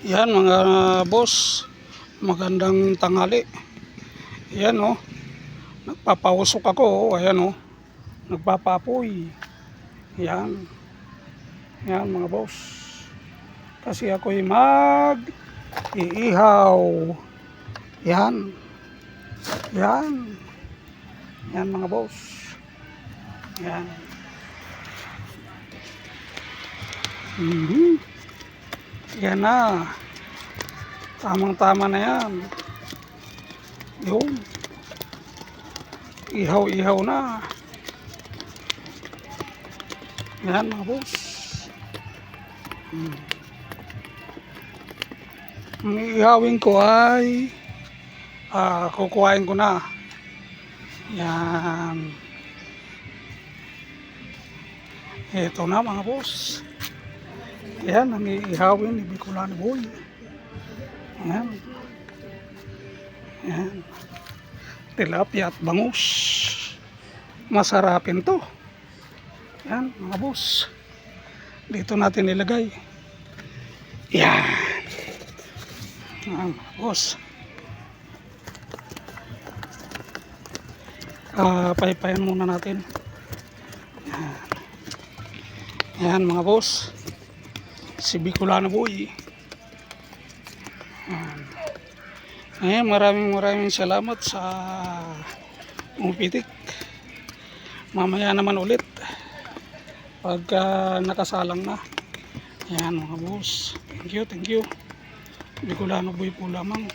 Yan mga boss, magandang tanghali. Yan oh, nagpapausok ako oh. Ayan oh, nagpapapoy. Yan, yan mga boss. Kasi ako'y mag-iihaw. Yan, yan, yan mga boss. Yan. Yan na. Tamang-tama na yan. Yun. Ihaw-ihaw na. Yan mga boss. Ang ihawin ko ay kukuhain ko na. Yan. Ito na mga boss. Yan ang ihawin ni Bicolano Boy. Yan. Yan. Tilapia at bangus. Masarapin to. Yan mga boss. Dito natin ilagay. Yan. Yan mga boss. Paypayan muna natin. Yan. Yan mga boss. Si Bicolano Boy. Maraming salamat sa umipitik. Mamaya naman ulit pagka nakasalang na. Yan mga boss. Thank you. Bicolano Boy po lamang.